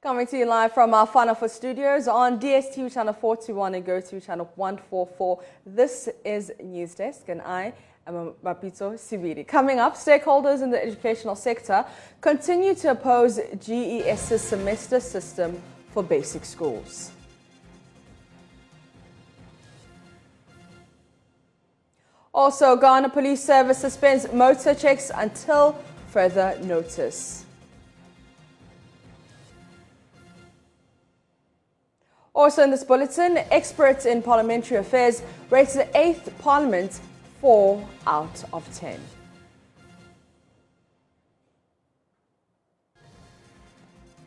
Coming to you live from our PanAfrican studios on DSTV channel 421 and GoTo channel 144. This is News Desk and I am Mapito Siviri. Coming up, stakeholders in the educational sector continue to oppose GES's semester system for basic schools. Also, Ghana Police Service suspends motor checks until further notice. Also in this bulletin, experts in parliamentary affairs rate the 8th Parliament 4 out of 10.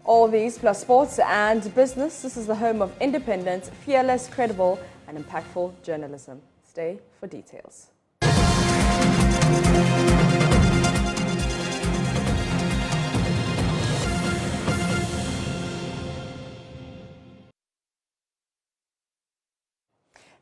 All these plus sports and business. This is the home of independent, fearless, credible and impactful journalism. Stay for details.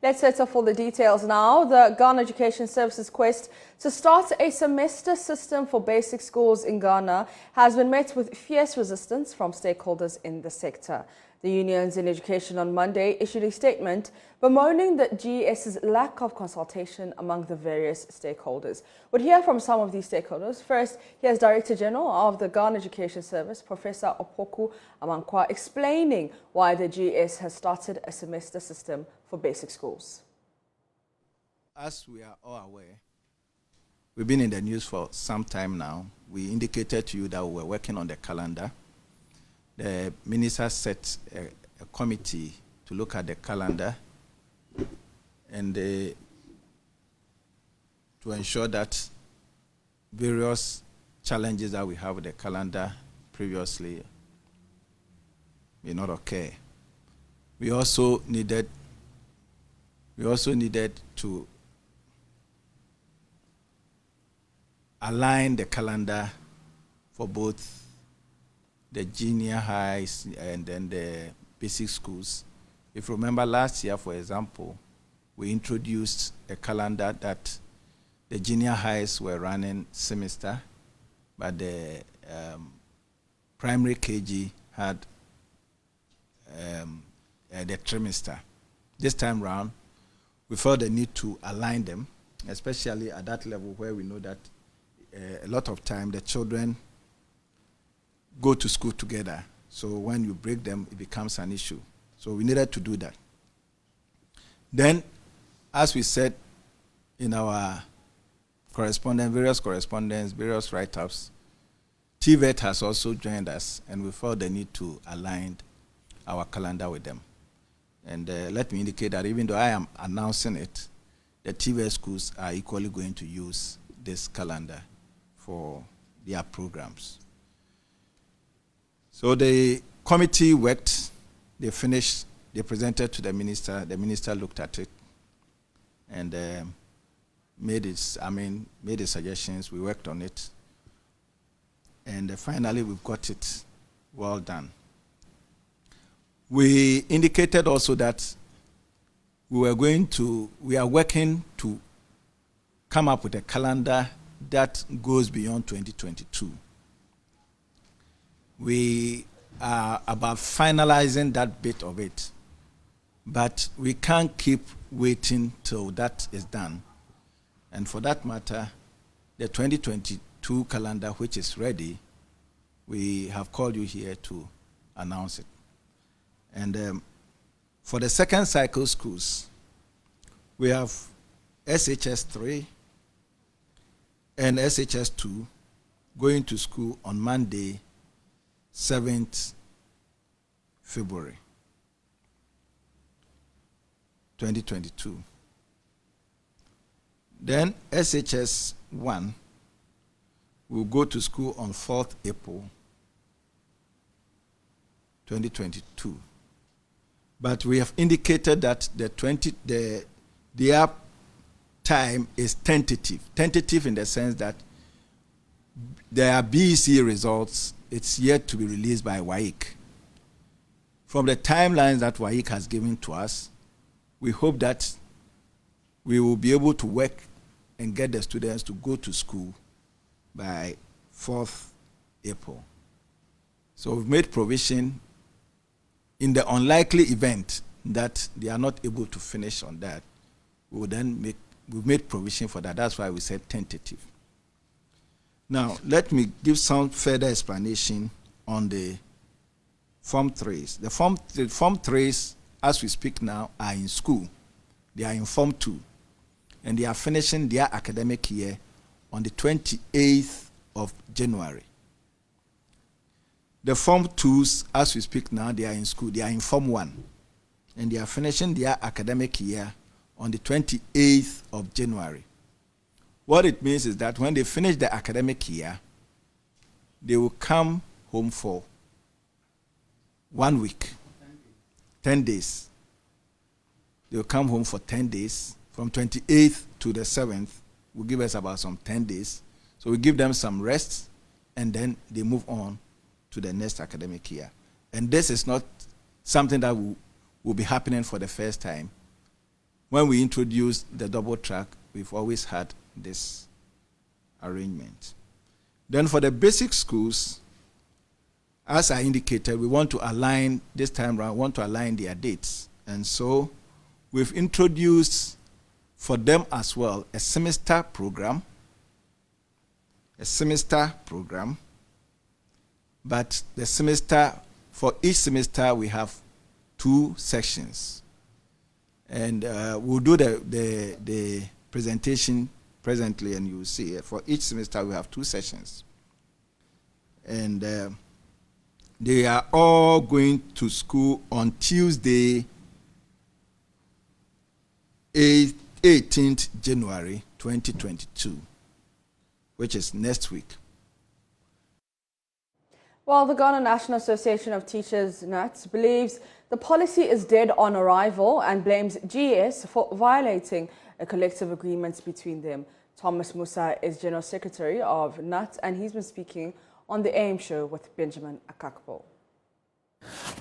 Let's set off all the details now. The Ghana Education Services quest to start a semester system for basic schools in Ghana has been met with fierce resistance from stakeholders in the sector. The unions in education on Monday issued a statement bemoaning the GES's lack of consultation among the various stakeholders. We'll hear from some of these stakeholders. First, here's Director General of the Ghana Education Service, Professor Opoku Amankwa, explaining why the GES has started a semester system for basic schools. As we are all aware, we've been in the news for some time now. We indicated to you that we were working on the calendar. The minister set a committee to look at the calendar and to ensure that various challenges that we have with the calendar previously may not occur. We also needed to align the calendar for both the junior highs and then the basic schools. If you remember last year, for example, we introduced a calendar that the junior highs were running semester, but the primary KG had the trimester. This time round, we felt the need to align them, especially at that level where we know that a lot of time the children go to school together. So when you break them, it becomes an issue. So we needed to do that. Then, as we said in our various write-ups, TVET has also joined us, and we felt the need to align our calendar with them. And let me indicate that even though I am announcing it, the TVET schools are equally going to use this calendar for their programs. So the committee worked, they finished, they presented to the minister looked at it and made the suggestions, we worked on it, and finally we've got it well done. We indicated also that we are working to come up with a calendar that goes beyond 2022. We are about finalizing that bit of it, but we can't keep waiting till that is done. And for that matter, the 2022 calendar, which is ready, we have called you here to announce it. And for the second cycle schools, we have SHS 3 and SHS 2 going to school on Monday, 7th February 2022. Then SHS 1 will go to school on 4th April 2022. But we have indicated that their time is tentative. Tentative in the sense that their BEC results, it's yet to be released by WAEC. From the timelines that WAEC has given to us, we hope that we will be able to work and get the students to go to school by 4th April. So we've made provision in the unlikely event that they are not able to finish on that, we will then we've made provision for that. That's why we said tentative. Now, let me give some further explanation on the Form 3s. The Form 3s, as we speak now, are in school. They are in Form 2. And they are finishing their academic year on the 28th of January. The Form 2s, as we speak now, they are in school. They are in Form 1. And they are finishing their academic year on the 28th of January. What it means is that when they finish the academic year, they will come home for 1 week, 10 days. They will come home for 10 days. From 28th to the 7th, will give us about some 10 days. So we give them some rest, and then they move on to the next academic year. And this is not something that will be happening for the first time. When we introduced the double track, we've always had this arrangement. Then for the basic schools, as I indicated, we want to align, this time around, want to align their dates. And so we've introduced for them as well a semester program, but the semester, for each semester we have 2 sections. And we'll do the presentation presently, and you will see for each semester we have 2 sessions. And they are all going to school on Tuesday, 18th January 2022, which is next week. Well, the Ghana National Association of Teachers, NATS, believes the policy is dead on arrival and blames GS for violating a collective agreement between them. Thomas Musa is General Secretary of NATS, and he's been speaking on the AM show with Benjamin Akakpo.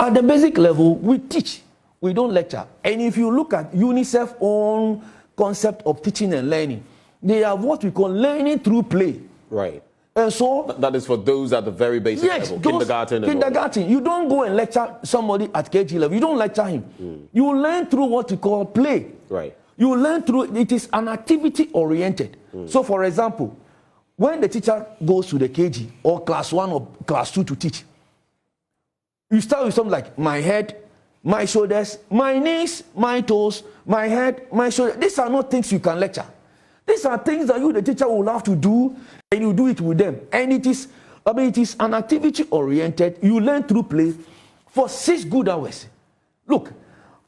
At the basic level, we teach, we don't lecture. And if you look at UNICEF's own concept of teaching and learning, they have what we call learning through play. Right. And so that is for those at the very basic level, kindergarten. Kindergarten. You don't go and lecture somebody at KG level. You don't lecture him. You learn through what we call play. Right. You learn through, it is an activity oriented. So for example, when the teacher goes to the KG or class 1 or class 2 to teach, you start with something like my head, my shoulders, my knees, my toes, my head, my shoulders. These are not things you can lecture. These are things that you, the teacher, will have to do, and you do it with them. And it is an activity oriented. You learn through play for 6 good hours. Look,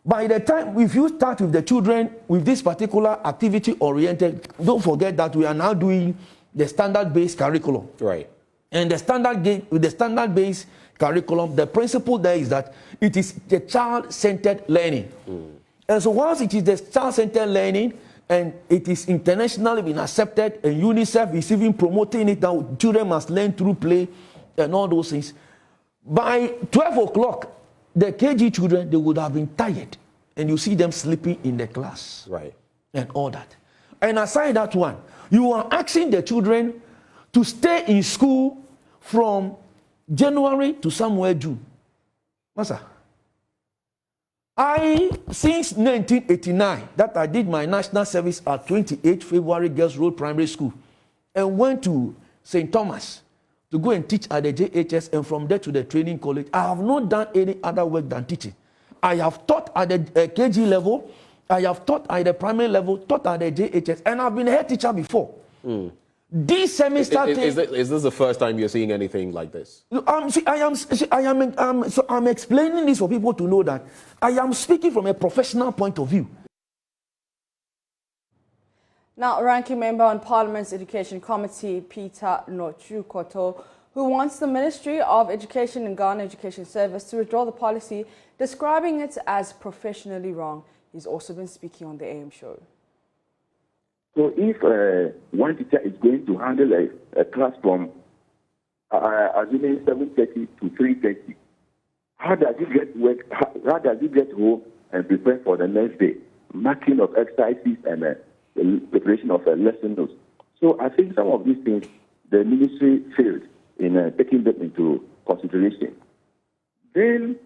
by the time, if you start with the children with this particular activity oriented, don't forget that we are now doing the standard-based curriculum. Right. And the standard-based curriculum, the principle there is that it is the child-centered learning. And so once it is the child-centered learning, and it is internationally been accepted, and UNICEF is even promoting it now, children must learn through play and all those things. By 12 o'clock, the KG children, they would have been tired, and you see them sleeping in the class. Right. And all that. And aside that one, you are asking the children to stay in school from January to somewhere June. Master, since 1989, that I did my national service at 28 February Girls Road Primary School and went to St. Thomas to go and teach at the JHS, and from there to the training college. I have not done any other work than teaching. I have taught at the KG level, I have taught at the primary level, taught at the JHS, and I've been a head teacher before. This semester, is this the first time you're seeing anything like this? I'm explaining this for people to know that I am speaking from a professional point of view. Now, Ranking Member on Parliament's Education Committee, Peter Nochukoto, who wants the Ministry of Education and Ghana Education Service to withdraw the policy, describing it as professionally wrong. He's also been speaking on the AM show. So if one teacher is going to handle a class from, assuming 7:30 to 3:30, how does he get work? How does he get home and prepare for the next day? Marking of exercises and the preparation of lesson notes. So I think some of these things, the ministry failed in taking them into consideration. Then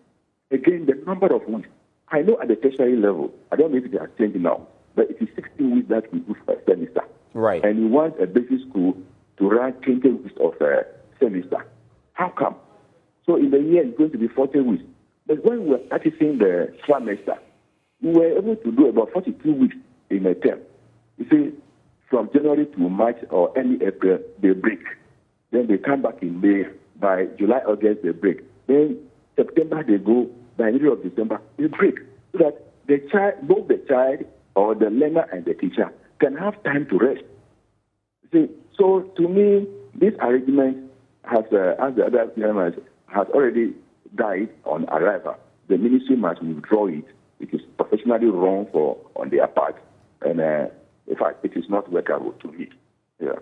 Again, the number of weeks. I know at the tertiary level, I don't know if it has changed now, but it is 16 weeks that we do for a semester. Right. And you want a basic school to run 20 weeks of a semester. How come? So in the year, it's going to be 40 weeks. But when we were practicing the semester, we were able to do about 42 weeks in a term. You see, from January to March or early April, they break. Then they come back in May. By July, August, they break. Then September, they go. By the middle of December, they break. So that the child, both the child or the learner and the teacher can have time to rest. See, so to me, this arrangement has, as the other members, has already died on arrival. The ministry must withdraw it. It is professionally wrong on their part. And in fact, it is not workable to me. Yeah.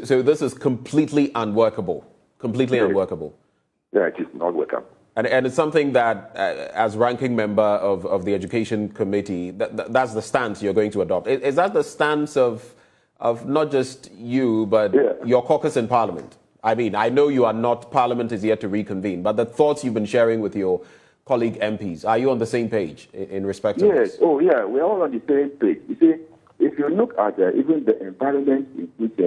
So this is completely unworkable. Completely unworkable. Yeah, it is not workable. And it's something that, as ranking member of the Education Committee, that's the stance you're going to adopt. Is that the stance of not just you, but your caucus in Parliament? I mean, I know you are not, Parliament is yet to reconvene, but the thoughts you've been sharing with your colleague MPs, are you on the same page in respect to this? Yes. Oh, yeah, we're all on the same page. You see, if you look at even the environment in which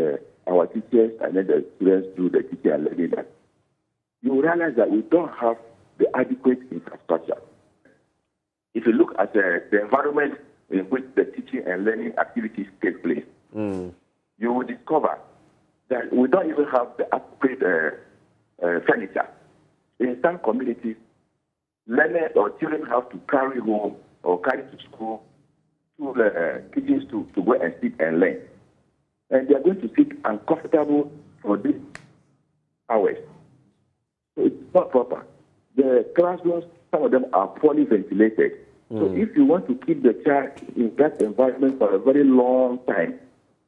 our teachers and then the students do the teaching and learning, that you realize that we don't have the adequate infrastructure. If you look at the environment in which the teaching and learning activities take place, you will discover that we don't even have the adequate furniture. In some communities, learners or children have to carry home or carry to school to the kitchens to go and sit and learn. And they are going to sit uncomfortable for these hours. So it's not proper. The classrooms, some of them are poorly ventilated. So if you want to keep the child in that environment for a very long time,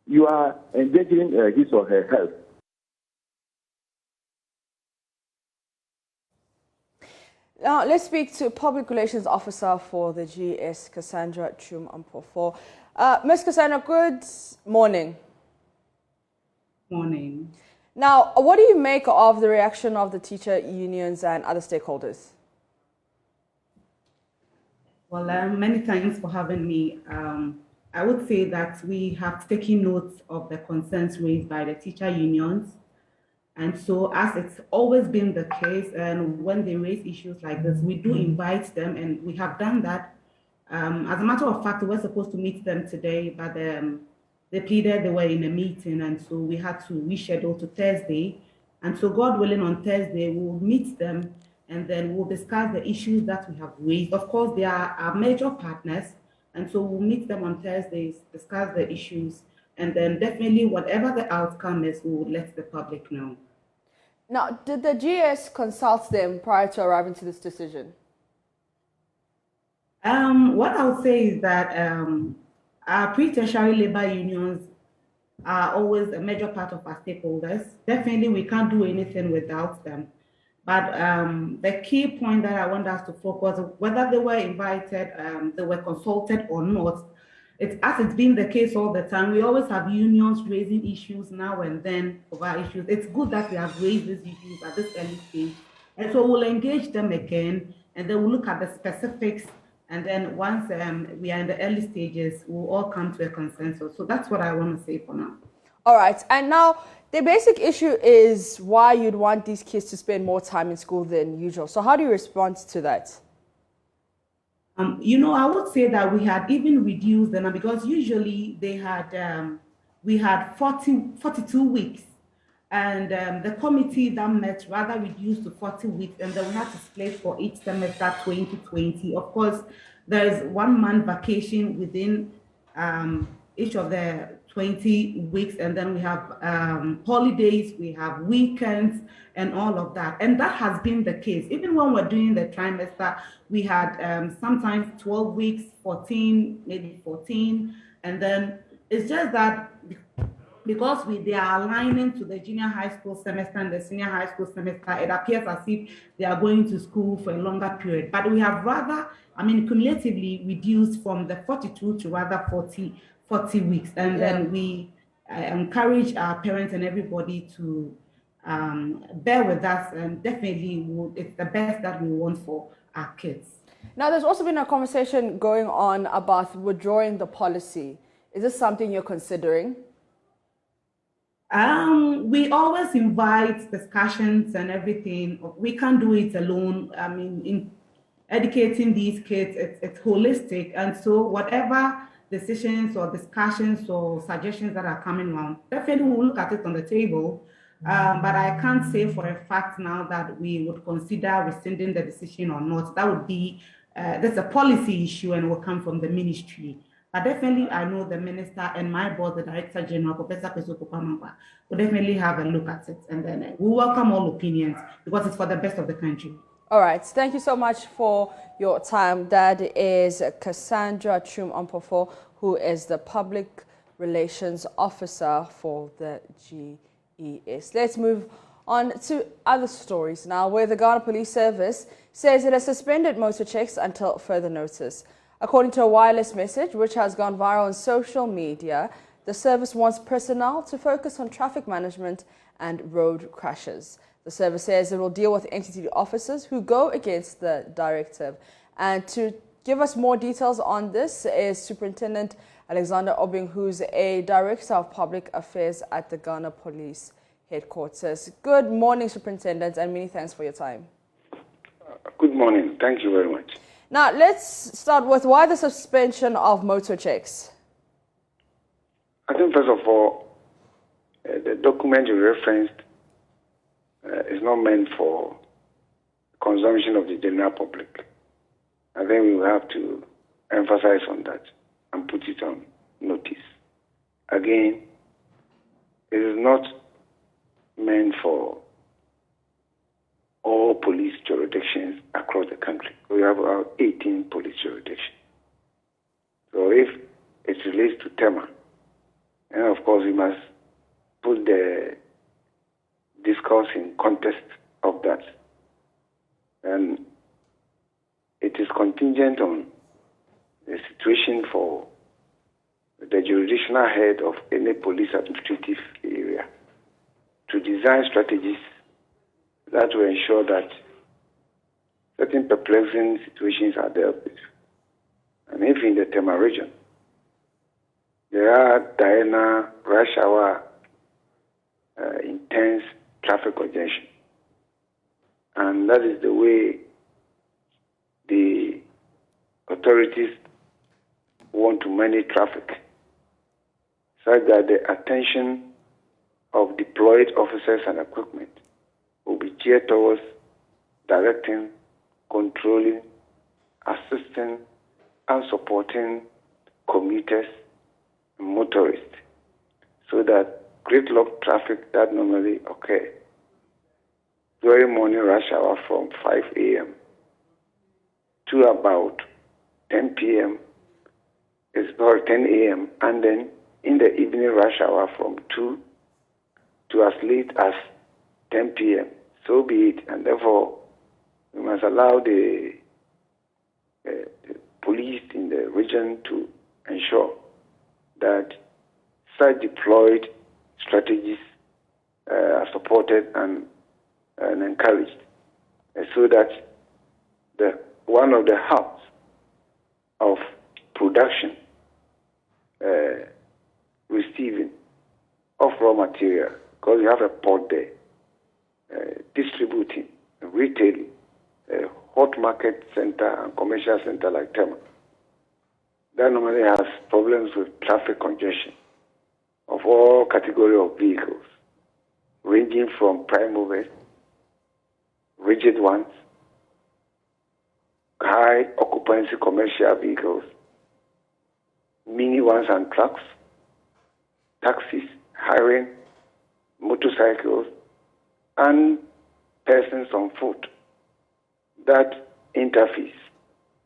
you are endangering his or her health. Now, let's speak to Public Relations Officer for the GS, Cassandra Chum-Ampofo. Ms. Cassandra, good morning. Morning. Now, what do you make of the reaction of the teacher unions and other stakeholders? Well, many thanks for having me. I would say that we have taken note of the concerns raised by the teacher unions. And so, as it's always been the case, and when they raise issues like this, we do invite them, and we have done that. As a matter of fact, we were supposed to meet them today, but they pleaded they were in a meeting, and so we had to reschedule to Thursday. And so, God willing, on Thursday, we'll meet them, and then we'll discuss the issues that we have raised. Of course, they are our major partners, and so we'll meet them on Thursdays, discuss the issues, and then definitely whatever the outcome is, we'll let the public know. Now, did the GS consult them prior to arriving to this decision? What I would say is that our pre-tertiary labor unions are always a major part of our stakeholders. Definitely, we can't do anything without them. But the key point that I want us to focus on, whether they were invited, they were consulted or not, as it's been the case all the time, we always have unions raising issues now and then over issues. It's good that we have raised these issues at this early stage. And so we'll engage them again, and then we'll look at the specifics. And then once we are in the early stages, we'll all come to a consensus. So that's what I want to say for now. All right. And now the basic issue is why you'd want these kids to spend more time in school than usual. So how do you respond to that? I would say that we had even reduced them because usually they had we had 42 weeks, and the committee that met rather reduced to 40 weeks, and then we had to split for each semester 2020. Of course, there is 1 month vacation within each of the 20 weeks, and then we have holidays, we have weekends, and all of that. And that has been the case. Even when we're doing the trimester, we had sometimes 12 weeks, 14, maybe 14. And then it's just that because they are aligning to the junior high school semester and the senior high school semester, it appears as if they are going to school for a longer period. But we have rather, cumulatively reduced from the 42 to rather 40 weeks. And then we encourage our parents and everybody to bear with us, and definitely it's the best that we want for our kids. Now, there's also been a conversation going on about withdrawing the policy. Is this something you're considering? We always invite discussions and everything. We can't do it alone. I mean, in educating these kids, it's holistic. And so whatever decisions or discussions or suggestions that are coming along, definitely we'll look at it on the table. But I can't say for a fact now that we would consider rescinding the decision or not. That would be, that's a policy issue and will come from the ministry. But definitely, I know the minister and my boss, the Director General, Professor Pesoko Pamamba, will definitely have a look at it. And then we welcome all opinions because it's for the best of the country. All right. Thank you so much for your time. That is Cassandra Chum-Ampofo, who is the Public Relations Officer for the GES. Let's move on to other stories now, where the Ghana Police Service says it has suspended motor checks until further notice. According to a wireless message which has gone viral on social media, the service wants personnel to focus on traffic management and road crashes. The service says it will deal with entity officers who go against the directive. And to give us more details on this is Superintendent Alexander Obing, who's a Director of Public Affairs at the Ghana Police Headquarters. Good morning, Superintendent, and many thanks for your time. Good morning. Thank you very much. Now, let's start with why the suspension of motor checks. I think, first of all, the document you referenced is not meant for consumption of the general public. I think we will have to emphasize on that and put it on notice. Again, it is not meant for all police jurisdictions across the country. We have about 18 police jurisdictions. So if it relates to Tema, and of course we must put the discourse in context of that. And it is contingent on the situation for the jurisdictional head of any police administrative area to design strategies that will ensure that certain perplexing situations are dealt with. And if in the Tema region, there are diurnal, rush hour, intense traffic congestion, and that is the way the authorities want to manage traffic, such that the attention of deployed officers and equipment will be geared towards directing, controlling, assisting, and supporting commuters and motorists, so that gridlock traffic that normally occurs during morning rush hour from 5 a.m. to about 10 p.m. or 10 a.m. and then in the evening rush hour from 2 to as late as 10 p.m. So be it, and therefore we must allow the police in the region to ensure that such deployed strategies are supported and encouraged, so that one of the hubs of production, receiving of raw material, because you have a port there, distributing, retailing, hot market center and commercial center like Tema, that normally has problems with traffic congestion of all category of vehicles, ranging from prime movers, rigid ones, high occupancy commercial vehicles, mini ones and trucks, taxis, hiring, motorcycles, and persons on foot that interface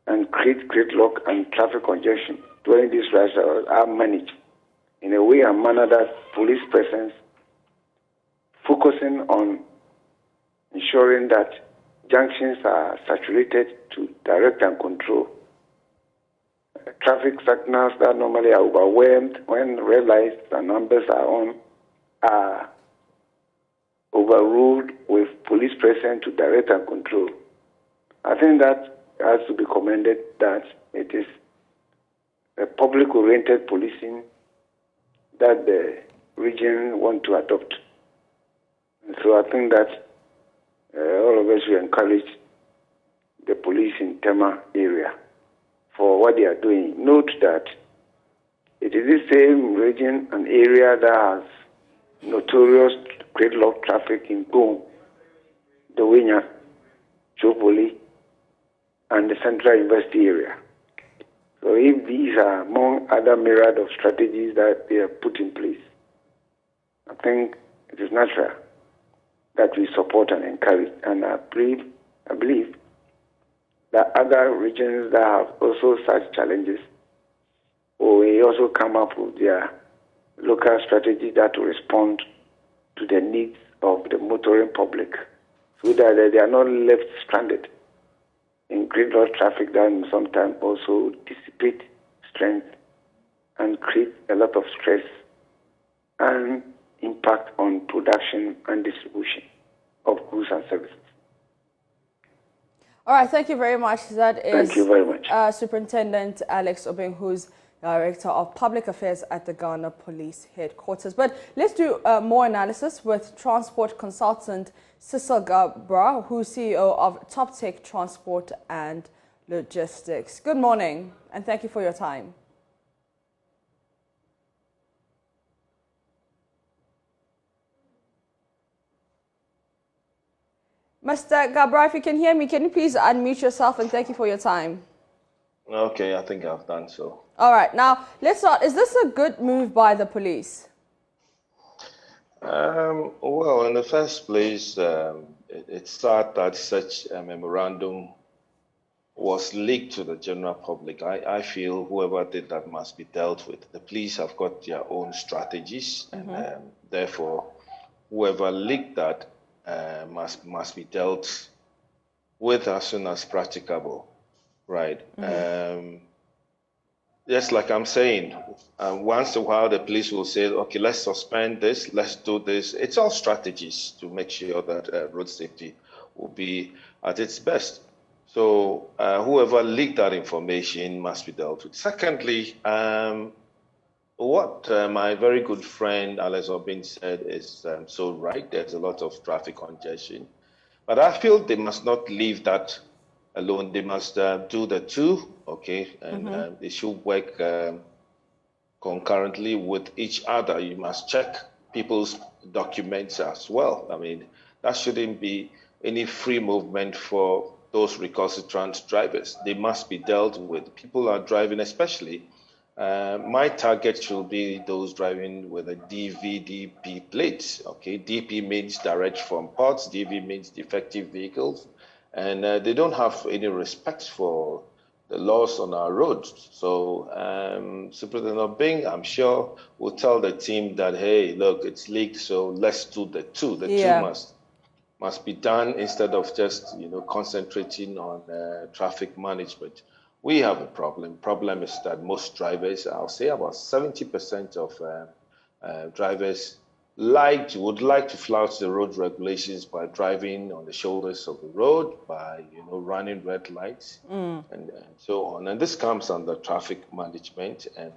and create gridlock and traffic congestion during these rush hours are managed in a way and manner that police persons focusing on ensuring that junctions are saturated to direct and control. Traffic signals that normally are overwhelmed when red lights and numbers are on are overruled with police presence to direct and control. I think that has to be commended, that it is a public-oriented policing that the region want to adopt. And so I think that all of us will encourage the police in Tema area for what they are doing. Note that it is the same region and area that has notorious gridlock traffic in Gong, Dowinya, Chopoli, and the Central University area. So if these are among other myriad of strategies that they have put in place, I think it is natural that we support and encourage. And I believe that other regions that have also such challenges will also come up with their local strategy that will respond to the needs of the motoring public, so that they are not left stranded in gridlock traffic that sometimes also dissipate strength and create a lot of stress and impact on production and distribution of goods and services. All right, thank you very much. That is Thank you very much. Superintendent Alex Obeng, who's Director of Public Affairs at the Ghana Police Headquarters. But let's do more analysis with transport consultant Cecil Gabra, who's CEO of Top Tech Transport and Logistics. Good morning, and thank you for your time. Mr. Gabra, if you can hear me, can you please unmute yourself, and thank you for your time. Okay, I think I've done so. All right, now let's start. Is this a good move by the police? Well, in the first place, it's sad that such a memorandum was leaked to the general public. I feel whoever did that must be dealt with. The police have got their own strategies, and therefore, whoever leaked that must be dealt with as soon as practicable, right? Just like I'm saying, once in a while the police will say, okay, let's suspend this, let's do this. It's all strategies to make sure that road safety will be at its best. So whoever leaked that information must be dealt with. Secondly, what my very good friend Alex Obeng said is so right. There's a lot of traffic congestion. But I feel they must not leave that alone. They must do the two, okay? And they should work concurrently with each other. You must check people's documents as well. I mean, that shouldn't be any free movement for those recalcitrant drivers. They must be dealt with. People are driving, especially. My target should be those driving with a DVDP plate. Okay, DP means direct from ports, DV means defective vehicles, and they don't have any respect for the laws on our roads. So Superintendent Obeng, I'm sure, will tell the team that, hey, look, it's leaked, so let's do the two. The two must be done instead of just concentrating on traffic management. We have a problem. Problem is that most drivers, I'll say about 70% of drivers would like to flout the road regulations by driving on the shoulders of the road, by running red lights and so on. And this comes under traffic management, and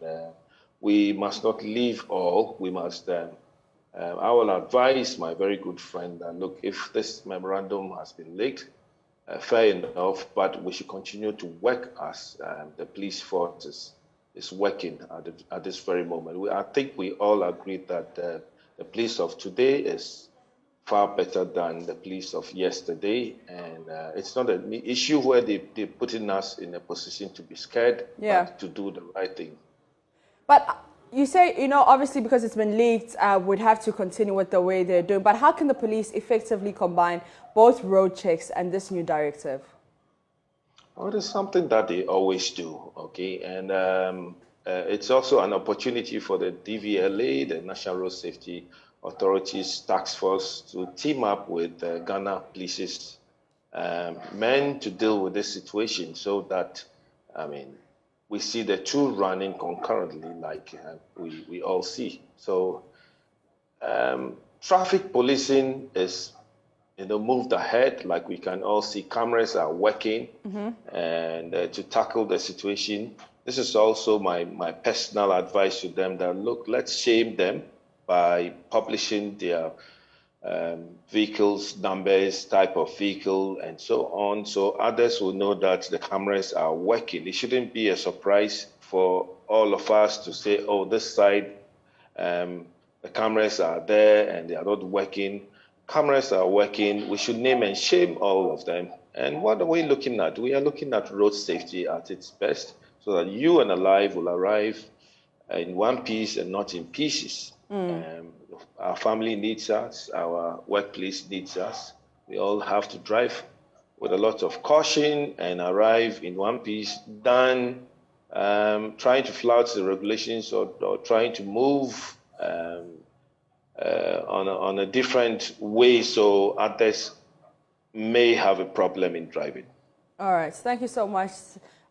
we must not leave all. We must. I will advise my very good friend that look, if this memorandum has been leaked, fair enough, but we should continue to work as the police force is working at this very moment. I think we all agree that the police of today is far better than the police of yesterday, and it's not an issue where they're putting us in a position to be scared, but to do the right thing. But you say, obviously because it's been leaked, would have to continue with the way they're doing. But how can the police effectively combine both road checks and this new directive? Well, it's something that they always do, okay? And it's also an opportunity for the DVLA, the National Road Safety Authorities Task Force, to team up with Ghana Police's men to deal with this situation so that, we see the two running concurrently like we all see. So traffic policing is, moved ahead. Like we can all see, cameras are working, and to tackle the situation. This is also my personal advice to them that, look, let's shame them by publishing their vehicles, numbers, type of vehicle, and so on, so others will know that the cameras are working. It shouldn't be a surprise for all of us to say, oh, this side, the cameras are there and they are not working. Cameras are working. We should name and shame all of them. And what are we looking at? We are looking at road safety at its best, so that you and alive will arrive in one piece and not in pieces. Our family needs us, our workplace needs us. We all have to drive with a lot of caution and arrive in one piece than trying to flout the regulations or trying to move on a different way, so others may have a problem in driving. All right, thank you so much,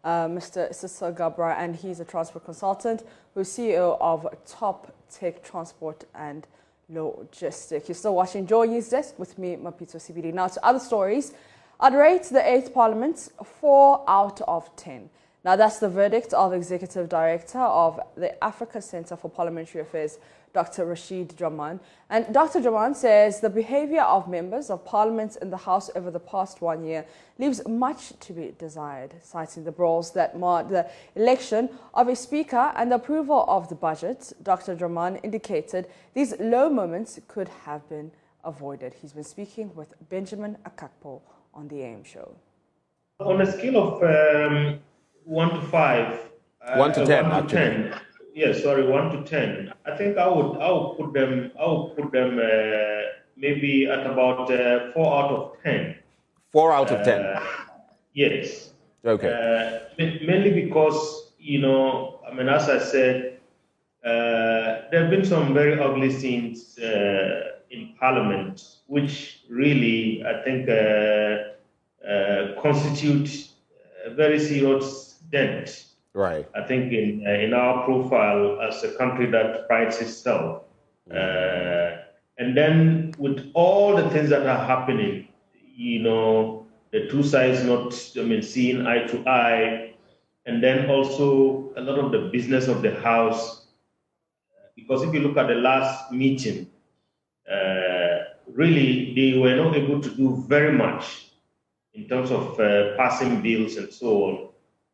Mr. Sissel Gabra, and he's a transport consultant who's CEO of Top Tech Transport and Logistics. You're still watching Joy News Desk with me, Mapito CBD. Now to other stories. I'd rate the 8th Parliament 4 out of 10. Now that's the verdict of Executive Director of the Africa Centre for Parliamentary Affairs, Dr. Rashid Draman. And Dr. Draman says the behaviour of members of Parliament in the House over the past 1 year leaves much to be desired, citing the brawls that marred the election of a speaker and the approval of the budget. Dr. Draman indicated these low moments could have been avoided. He's been speaking with Benjamin Akakpo on the AM show. On a scale of 1 to 5, 1 to 10, 1 to 10. Yes, sorry, 1 to 10. I think I would put them maybe at about 4 out of 10. 4 out of 10. Yes. Okay. Mainly because, I mean, as I said, there have been some very ugly scenes in Parliament, which really, I think, constitute a very serious dent. Right. I think in our profile as a country that prides itself. And then with all the things that are happening, the two sides not, seeing eye to eye, and then also a lot of the business of the House. Because if you look at the last meeting, really they were not able to do very much in terms of passing bills and so on.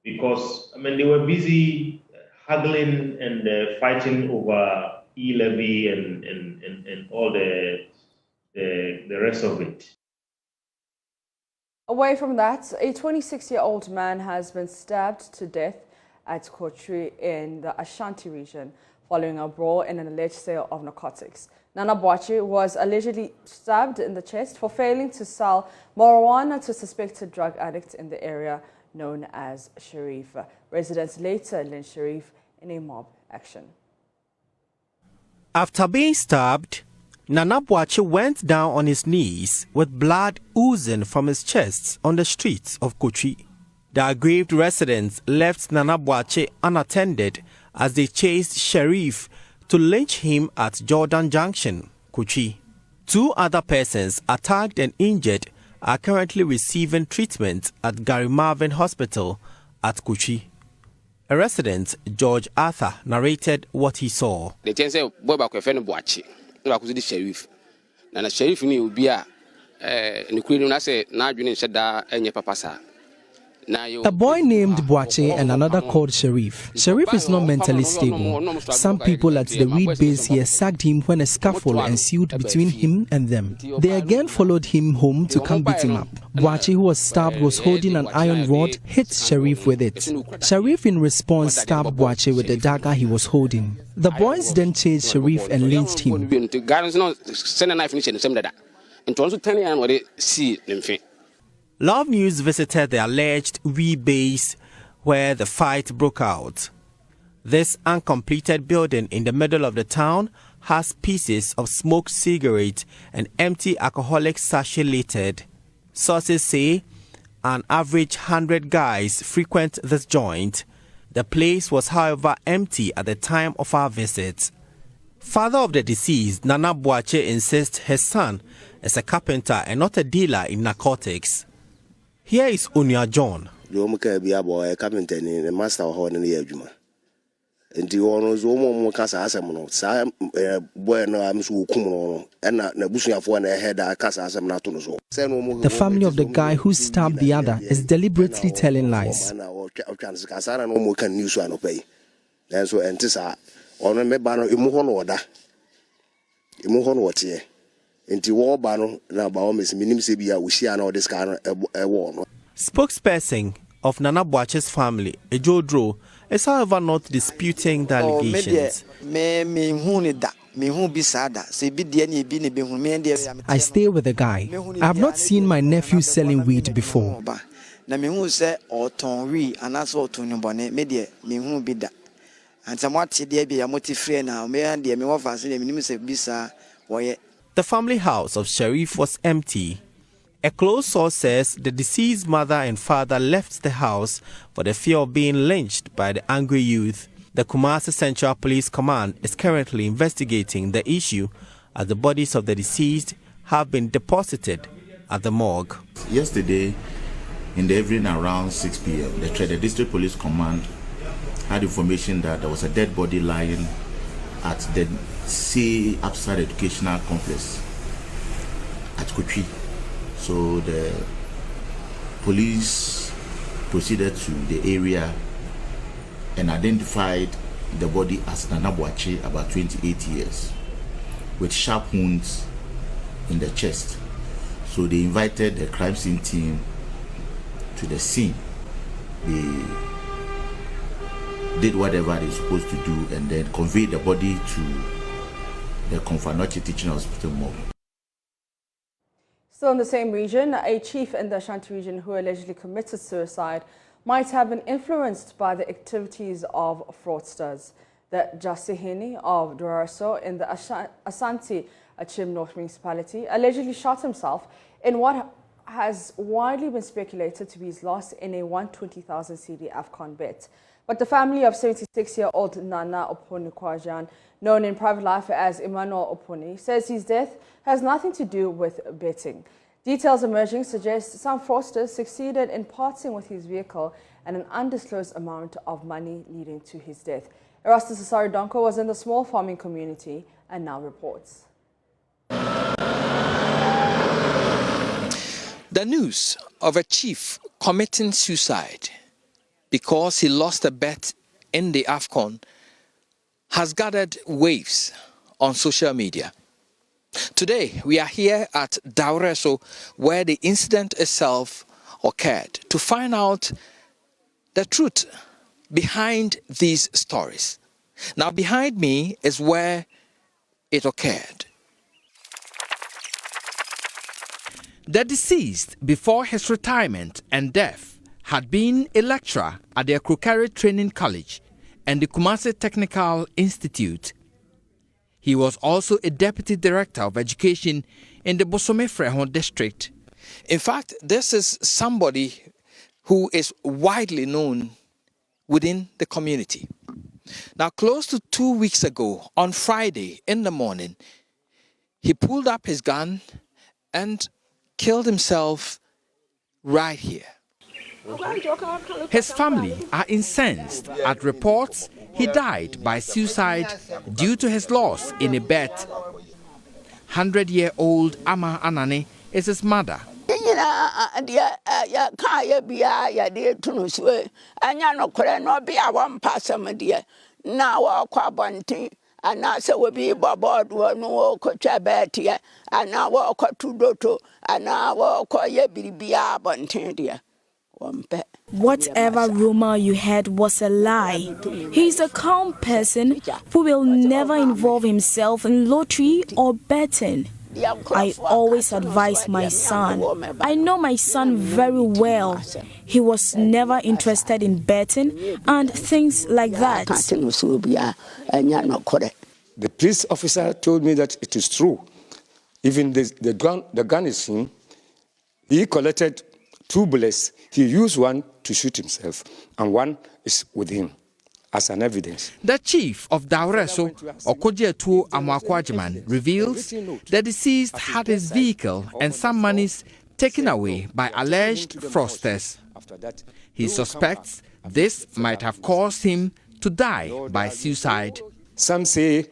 Because, they were busy haggling and fighting over e-levy and all the rest of it. Away from that, a 26-year-old man has been stabbed to death at Kotri in the Ashanti region following a brawl in an alleged sale of narcotics. Nana Boachi was allegedly stabbed in the chest for failing to sell marijuana to a suspected drug addict in the area known as Sharif. Residents later lynched Sharif in a mob action. After being stabbed, Nana Boachi went down on his knees with blood oozing from his chest on the streets of Kotri. The aggrieved residents left Nana Boachi unattended as they chased Sharif to lynch him at Jordan Junction, Kotri. 2 other persons attacked and injured are currently receiving treatment at Gary Marvin Hospital at Kotri. A resident, George Arthur, narrated what he saw. The chance of Boba Kwefeno Boachi, the sheriff. Nana sheriff ni ubia, Nikwinu Nase, Najun Shada, and Yapapasa. A boy named Boache and another called Sharif. Sharif is not mentally stable. Some people at the Reed base here sacked him when a scuffle ensued between him and them. They again followed him home to come beat him up. Boache, who was stabbed, was holding an iron rod, hit Sharif with it. Sharif in response stabbed Boache with the dagger he was holding. The boys then chased Sharif and lynched him. Love News visited the alleged Reed base where the fight broke out. This uncompleted building in the middle of the town has pieces of smoked cigarette and empty alcoholic sachet littered. Sources say an average 100 guys frequent this joint. The place was, however, empty at the time of our visit. Father of the deceased, Nana Boakye, insists his son is a carpenter and not a dealer in narcotics. Here is Unia John. The family of the guy who stabbed the other is deliberately telling lies. Spokesperson of Nana Boakye's family, Ejodro, is however not disputing the allegations. I stay with the guy. I have not seen my nephew selling weed before. The family house of Sharif was empty. A close source says the deceased mother and father left the house for the fear of being lynched by the angry youth. The Kumasi Central Police Command is currently investigating the issue as the bodies of the deceased have been deposited at the morgue. Yesterday, in the evening around 6 p.m., the District Police Command had information that there was a dead body lying at the Sea Upside Educational Complex at Kochi. So the police proceeded to the area and identified the body as Nana Boakye, about 28 years, with sharp wounds in the chest. So they invited the crime scene team to the scene. They did whatever they're supposed to do and then conveyed the body to the Konfanoche Teaching Hospital morgue. Still in the same region, a chief in the Ashanti region who allegedly committed suicide might have been influenced by the activities of fraudsters. The Jasihini of Duraso in the Asante Achim North Municipality allegedly shot himself in what has widely been speculated to be his loss in a 120,000 CD AFCON bet. But the family of 76-year-old Nana Oponi Kwajan, known in private life as Emmanuel Oponi, says his death has nothing to do with betting. Details emerging suggest some fraudsters succeeded in parting with his vehicle and an undisclosed amount of money leading to his death. Erastus Asari Donko was in the small farming community and now reports. The news of a chief committing suicide because he lost a bet in the AFCON has gathered waves on social media. Today, we are here at Daureso, where the incident itself occurred, to find out the truth behind these stories. Now, behind me is where it occurred. The deceased, before his retirement and death, had been a lecturer at the Akrokari Training College and the Kumasi Technical Institute. He was also a deputy director of education in the Bosome-Frehon district. In fact, this is somebody who is widely known within the community. Now, close to 2 weeks ago, on Friday in the morning, he pulled up his gun and killed himself right here. His family are incensed at reports he died by suicide due to his loss in a bet. 100-year-old Ama Anane is his mother. Whatever rumor you heard was a lie. He's a calm person who will never involve himself in lottery or betting. I always advise my son. I know my son very well. He was never interested in betting and things like that. The police officer told me that it is true. Even the gun is him. He collected 2 bullets. He used one to shoot himself, and one is with him. as an evidence. The chief of Daureso, Okojetuo Amwakwajiman, reveals the deceased had his vehicle and some monies taken away by alleged fraudsters. He suspects this might have caused him to die by suicide. Some say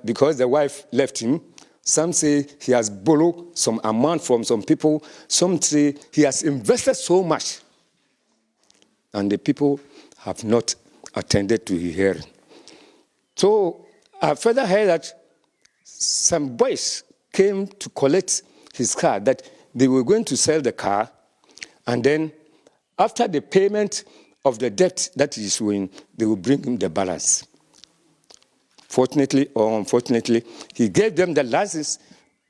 because the wife left him. Some say he has borrowed some amount from some people. Some say he has invested so much. And the people have not attended to his hearing. So I further heard that some boys came to collect his car, that they were going to sell the car, and then after the payment of the debt that he is owing, they will bring him the balance. Fortunately or unfortunately, he gave them the license,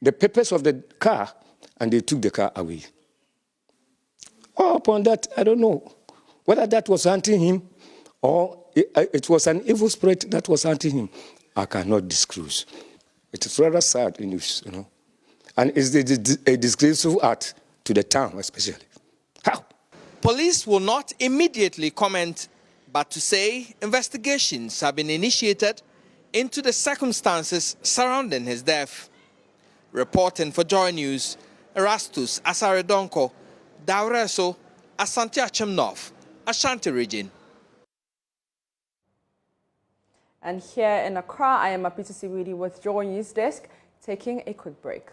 the papers of the car, and they took the car away. Upon that, I don't know whether that was hunting him or it was an evil spirit that was hunting him. I cannot disclose. It is rather sad news, you know. And it's a disgraceful act to the town, especially. How? Police will not immediately comment, but to say investigations have been initiated into the circumstances surrounding his death. Reporting for Joy News, Erastus Asaredonko, Daureso, Asante Achem North, Ashanti region. And here in Accra, I am Apita Siwidi with Joy News Desk, taking a quick break.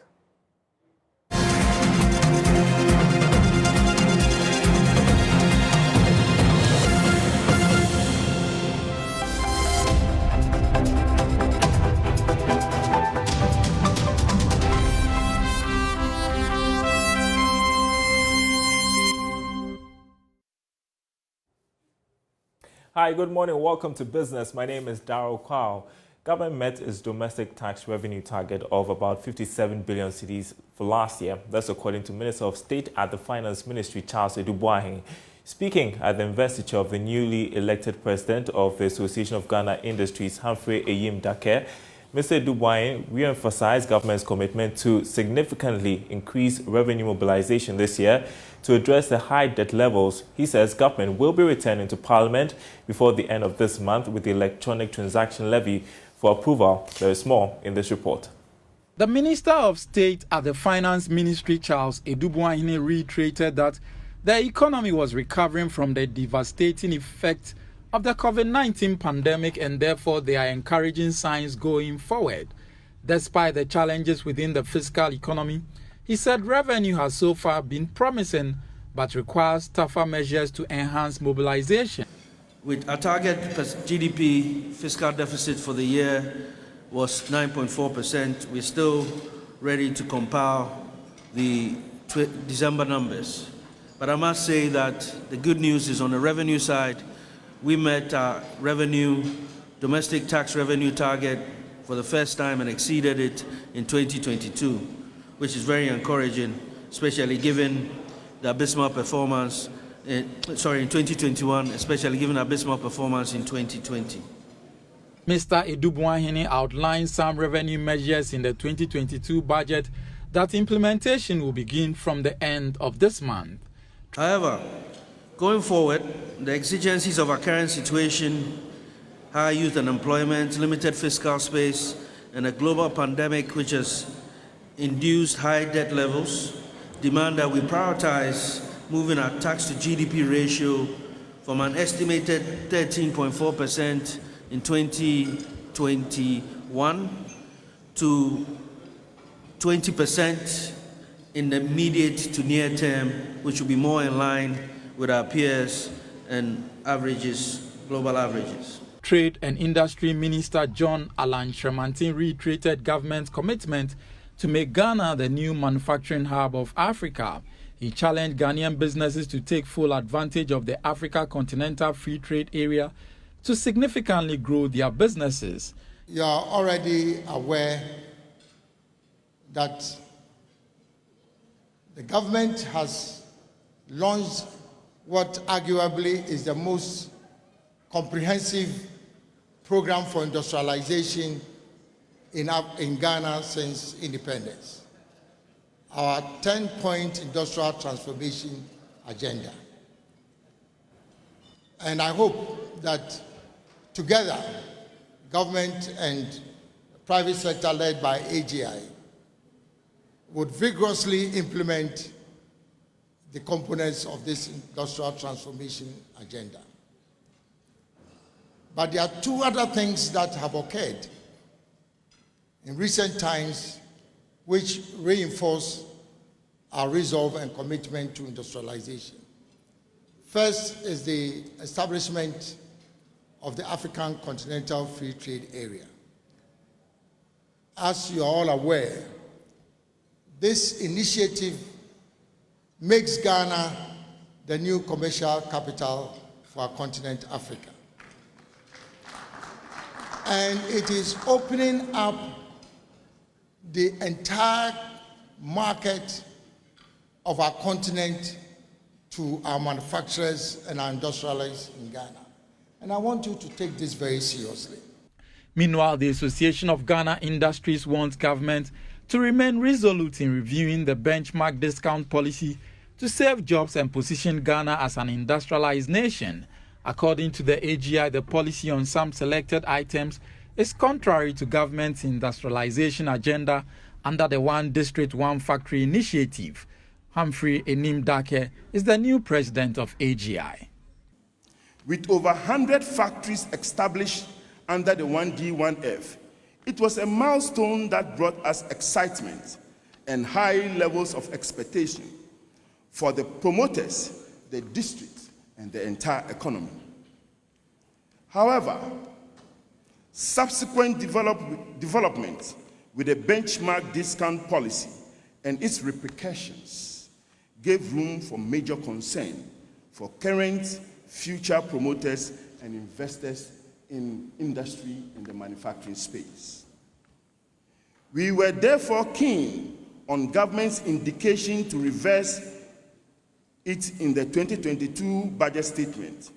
Hi, good morning. Welcome to Business. My name is Darryl Kwao. Government met its domestic tax revenue target of about 57 billion cedis for last year. That's according to Minister of State at the Finance Ministry, Charles Edubuahin. Speaking at the investiture of the newly elected president of the Association of Ghana Industries, Humphrey Eyim Dake, Mr. Edubuahin re-emphasized government's commitment to significantly increase revenue mobilization this year to address the high debt levels. He says government will be returning to Parliament before the end of this month with the electronic transaction levy for approval. There is more in this report. The Minister of State at the Finance Ministry, Charles Edubuahin, reiterated that the economy was recovering from the devastating effects of the COVID-19 pandemic, and therefore there are encouraging signs going forward. Despite the challenges within the fiscal economy, he said revenue has so far been promising, but requires tougher measures to enhance mobilization. With a target GDP fiscal deficit for the year was 9.4%, we're still ready to compile the December numbers. But I must say that the good news is on the revenue side, we met our domestic tax revenue target for the first time and exceeded it in 2022, which is very encouraging, especially given the abysmal performance, in 2021, especially given the abysmal performance in 2020. Mr. Edubuahin outlined some revenue measures in the 2022 budget that implementation will begin from the end of this month. However, going forward, the exigencies of our current situation, high youth unemployment, limited fiscal space, and a global pandemic which has induced high debt levels, demand that we prioritize moving our tax to GDP ratio from an estimated 13.4% in 2021 to 20% in the immediate to near term, which will be more in line with our peers and averages, global averages. Trade and Industry Minister John Alan Tremantin reiterated government's commitment to make Ghana the new manufacturing hub of Africa. He challenged Ghanaian businesses to take full advantage of the Africa Continental Free Trade Area to significantly grow their businesses. You are already aware that the government has launched what arguably is the most comprehensive program for industrialization in Ghana since independence. Our 10-point industrial transformation agenda. And I hope that together, government and private sector led by AGI, would vigorously implement the components of this industrial transformation agenda. But there are two other things that have occurred in recent times which reinforce our resolve and commitment to industrialization. First is the establishment of the African Continental Free Trade Area. As you are all aware, this initiative makes Ghana the new commercial capital for our continent, Africa. And it is opening up the entire market of our continent to our manufacturers and our industrialists in Ghana. And I want you to take this very seriously. Meanwhile, the Association of Ghana Industries wants government to remain resolute in reviewing the benchmark discount policy to save jobs and position Ghana as an industrialized nation. According to the AGI, the policy on some selected items is contrary to government's industrialization agenda under the One District, One Factory initiative. Humphrey Enim-Dake is the new president of AGI. With over 100 factories established under the 1D1F, it was a milestone that brought us excitement and high levels of expectation for the promoters, the district, and the entire economy. However, subsequent development with the benchmark discount policy and its repercussions gave room for major concern for current, future promoters and investors in industry in the manufacturing space. We were therefore keen on government's indication to reverse it in the 2022 budget statement.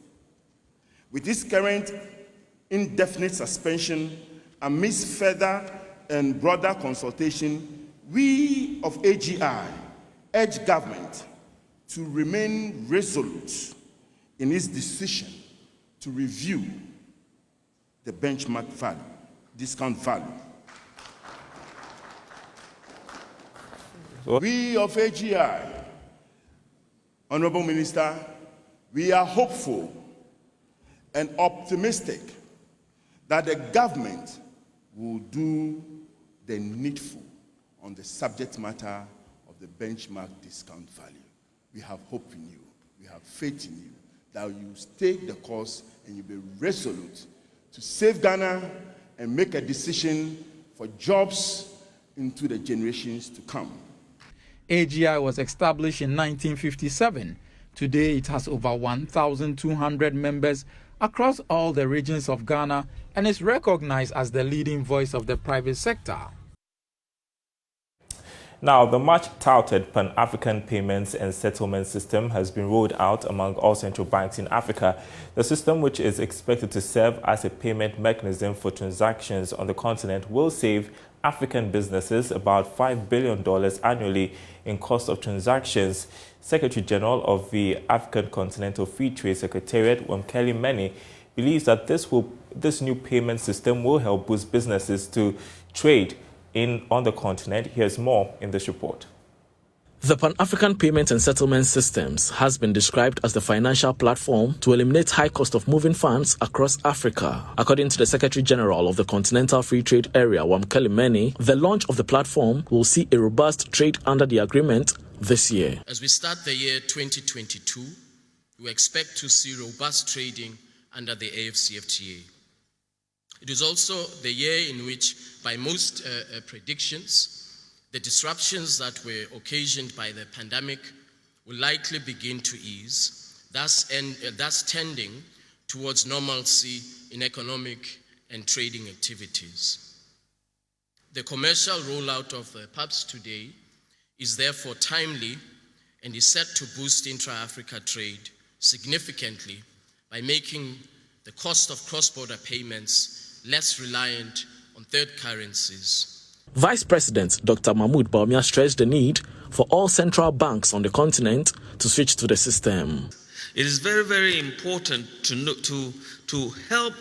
With its current indefinite suspension, amidst further and broader consultation, we of AGI urge government to remain resolute in its decision to review the benchmark value, discount value. We of AGI, Honorable Minister, we are hopeful and optimistic that the government will do the needful on the subject matter of the benchmark discount value. We have hope in you. We have faith in you that you take the course and you be resolute to save Ghana and make a decision for jobs into the generations to come. AGI was established in 1957. Today, it has over 1,200 members across all the regions of Ghana and is recognized as the leading voice of the private sector. Now, the much-touted Pan-African Payments and Settlement System has been rolled out among all central banks in Africa. The system, which is expected to serve as a payment mechanism for transactions on the continent, will save African businesses about $5 billion annually in cost of transactions. Secretary General of the African Continental Free Trade Secretariat, Wamkeli Mene, believes that this new payment system will help boost businesses to trade on the continent. Here's more in this report. The Pan-African Payment and Settlement Systems has been described as the financial platform to eliminate high cost of moving funds across Africa. According to the Secretary General of the Continental Free Trade Area, Wamkeli Mene, the launch of the platform will see a robust trade under the agreement this year. As we start the year 2022, we expect to see robust trading under the AFCFTA. It is also the year in which, by most predictions, the disruptions that were occasioned by the pandemic will likely begin to ease, thus tending towards normalcy in economic and trading activities. The commercial rollout of the PAPs today is therefore timely and is set to boost intra-Africa trade significantly by making the cost of cross-border payments less reliant on third currencies. Vice President Dr. Mahmoud Bawumia stressed the need for all central banks on the continent to switch to the system. It is very, very important to help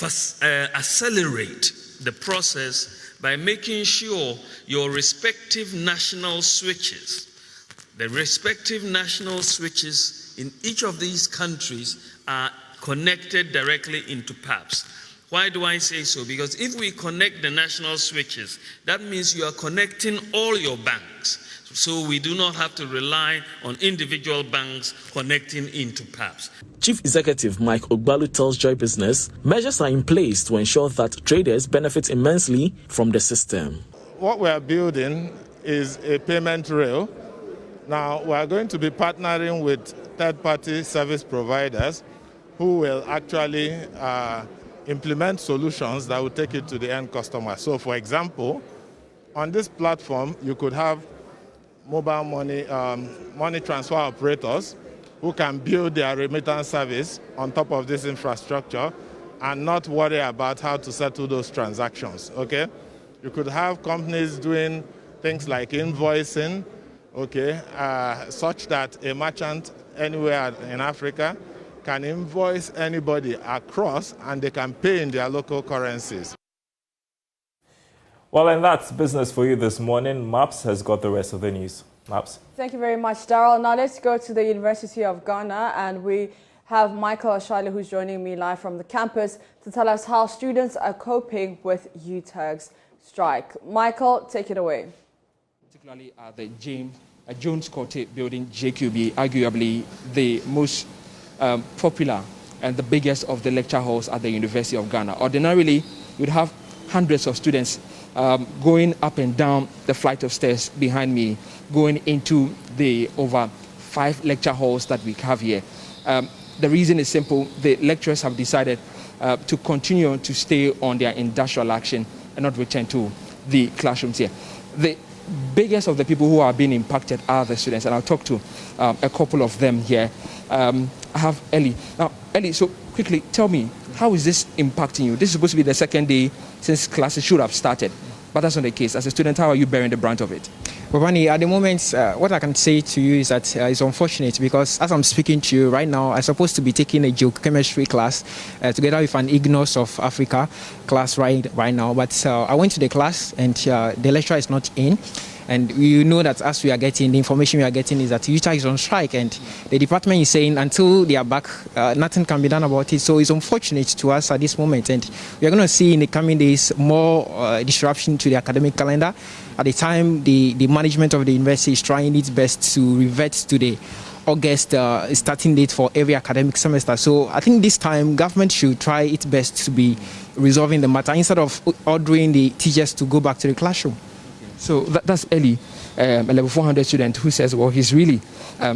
accelerate the process by making sure your respective national switches, the respective national switches in each of these countries are connected directly into PAPS. Why do I say so? Because if we connect the national switches, that means you are connecting all your banks. So we do not have to rely on individual banks connecting into PAPS. Chief Executive Mike Ogbalu tells Joy Business measures are in place to ensure that traders benefit immensely from the system. What we are building is a payment rail. Now, we are going to be partnering with third-party service providers who will actually implement solutions that will take it to the end customer. So, for example, on this platform, you could have mobile money transfer operators who can build their remittance service on top of this infrastructure and not worry about how to settle those transactions, okay? You could have companies doing things like invoicing, okay, such that a merchant anywhere in Africa can invoice anybody across and they can pay in their local currencies. Well, and that's business for you this morning. Maps has got the rest of the news. Maps. Thank you very much, Daryl. Now let's go to the University of Ghana, and we have Michael Ashali, who's joining me live from the campus to tell us how students are coping with UTAG's strike. Michael, take it away. Particularly at the Jones Court building, JQB, arguably the most popular and the biggest of the lecture halls at the University of Ghana. Ordinarily, you'd have hundreds of students going up and down the flight of stairs behind me, going into the over 5 lecture halls that we have here. The reason is simple. The lecturers have decided to continue to stay on their industrial action and not return to the classrooms here. The biggest of the people who are being impacted are the students, and I'll talk to a couple of them here. I have Ellie. Now, Ellie, so quickly, tell me, how is this impacting you? This is supposed to be the second day since classes should have started, but that's not the case. As a student, how are you bearing the brunt of it? Well, Vani, at the moment, what I can say to you is that it's unfortunate because as I'm speaking to you right now, I'm supposed to be taking a geochemistry class together with an Ignos of Africa class right now. But I went to the class and the lecturer is not in. And you know that as we are getting, the information we are getting is that UTAG is on strike, and the department is saying until they are back, nothing can be done about it. So it's unfortunate to us at this moment, and we are going to see in the coming days more disruption to the academic calendar. At the time, the management of the university is trying its best to revert to the August starting date for every academic semester. So I think this time government should try its best to be resolving the matter instead of ordering the teachers to go back to the classroom. So that's Ellie, a level 400 student who says, well, he's really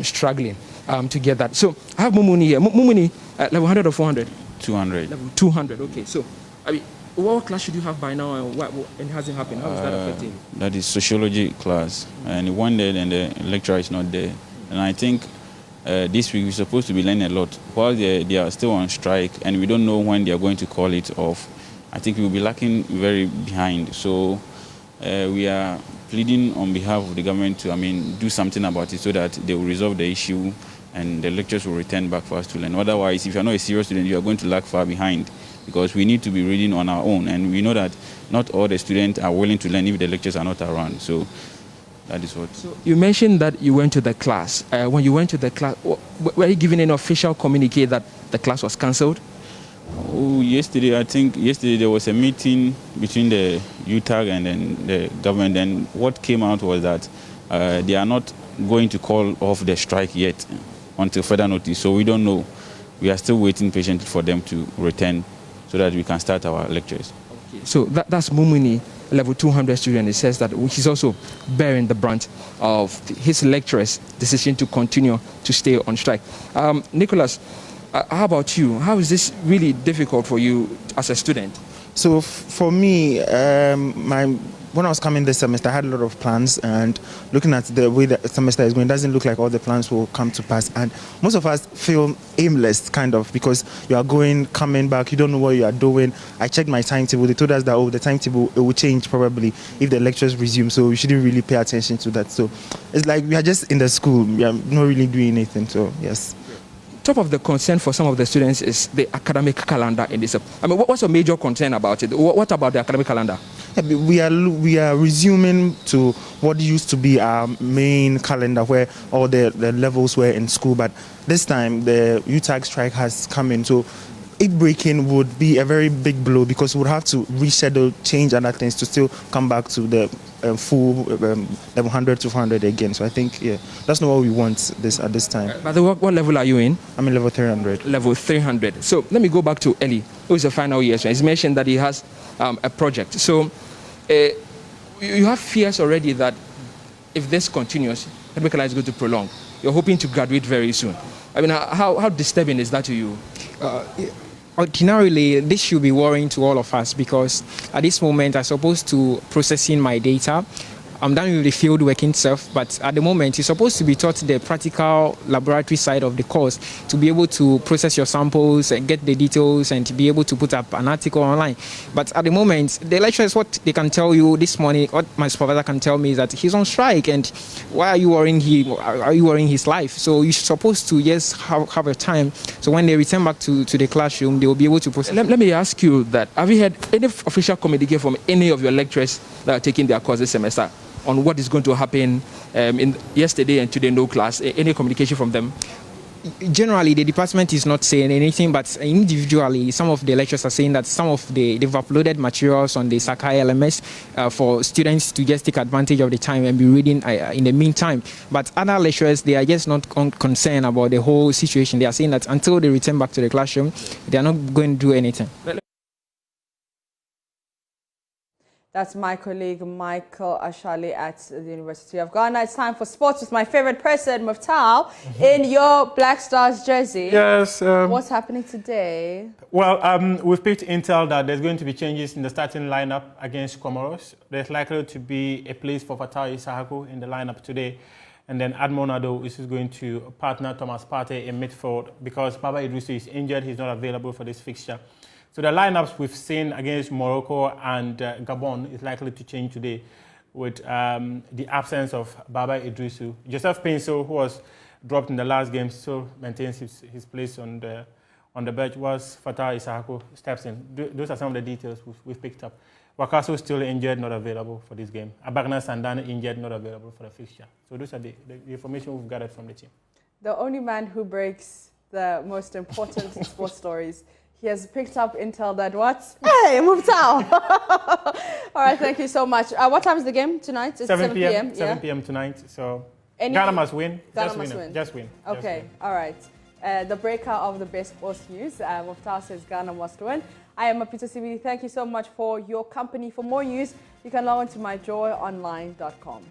struggling to get that. So I have Mumuni here. Mumuni, level 100 or 400? 200. Level 200, okay. So, I mean, what class should you have by now and it hasn't happened? How is that affecting you? That is sociology class. And one day and the lecturer is not there. And I think this week we're supposed to be learning a lot. While they are still on strike and we don't know when they are going to call it off, I think we'll be lacking very behind. So we are pleading on behalf of the government to, do something about it so that they will resolve the issue and the lectures will return back for us to learn. Otherwise, if you're not a serious student, you are going to lag far behind because we need to be reading on our own. And we know that not all the students are willing to learn if the lectures are not around. So that is what. So you mentioned that you went to the class. When you went to the class, were you given an official communique that the class was cancelled? Oh, yesterday there was a meeting between the UTAG and then the government, and what came out was that they are not going to call off the strike yet until further notice. So we don't know. We are still waiting patiently for them to return so that we can start our lectures. Okay. So that's Mumuni, level 200 student. It says that he's also bearing the brunt of his lecturer's decision to continue to stay on strike. Nicholas, how about you? How is this really difficult for you as a student? So for me, when I was coming this semester, I had a lot of plans, and looking at the way the semester is going, it doesn't look like all the plans will come to pass. And most of us feel aimless, kind of, because you are going, coming back, you don't know what you are doing. I checked my timetable. They told us that, the timetable, it will change probably if the lectures resume, so we shouldn't really pay attention to that. So it's like we are just in the school. We are not really doing anything, so yes. top of the concern for some of the students is the academic calendar in this. I mean, what's your major concern about it? What about the academic calendar? Yeah, we are resuming to what used to be our main calendar, where all the levels were in school. But this time, the UTAG strike has come in. So it breaking would be a very big blow, because we would have to reschedule, change other things to still come back to the full level 100 to 400 again. So I think, yeah, that's not what we want at this time. But what level are you in? I'm in level 300. Level 300. So let me go back to Eli, who is a final year. So he's mentioned that he has a project. So you have fears already that if this continues, academic is going to prolong. You're hoping to graduate very soon. I mean, how disturbing is that to you? Ordinarily, this should be worrying to all of us, because at this moment I'm supposed to processing my data. I'm done with the field work itself, but at the moment you're supposed to be taught the practical laboratory side of the course to be able to process your samples and get the details and to be able to put up an article online. But at the moment, the lecturers, what they can tell you this morning, what my supervisor can tell me is that he's on strike, and why are you worrying him? Are you worrying his life? So you're supposed to just have a time, so when they return back to the classroom, they will be able to process. Let me ask you that. Have you had any official communique from any of your lecturers that are taking their course this semester on what is going to happen in yesterday and today, no class? Any communication from them? Generally, the department is not saying anything, but individually, some of the lecturers are saying that they've uploaded materials on the Sakai LMS for students to just take advantage of the time and be reading in the meantime. But other lecturers, they are just not concerned about the whole situation. They are saying that until they return back to the classroom, they are not going to do anything. That's my colleague Michael Ashali at the University of Ghana. It's time for sports with my favorite person, Muftau, in your Black Stars jersey. Yes. What's happening today? Well, we've picked intel that there's going to be changes in the starting lineup against Comoros. There's likely to be a place for Fatai Isahaku in the lineup today. And then Admon Ado is going to partner Thomas Partey in midfield, because Baba Idrisu is injured. He's not available for this fixture. So the lineups we've seen against Morocco and Gabon is likely to change today with the absence of Baba Idrisu. Joseph Pinso, who was dropped in the last game, still maintains his place on the bench, was Fatah Isahaku steps in. Those are some of the details we've picked up. Wakaso still injured, not available for this game. Abagna Sandana injured, not available for the fixture. So those are the information we've gathered from the team. The only man who breaks the most important sports stories. He has picked up intel that what? Hey, Muftau! All right, thank you so much. What time is the game tonight? It's 7 p.m. 7 p.m. tonight. So Ghana must win. Ghana must win. Just win. Okay, all right. The breaker of the best sports news. Muftau says Ghana must win. I am Peter CB. Thank you so much for your company. For more news, you can log on to myjoyonline.com.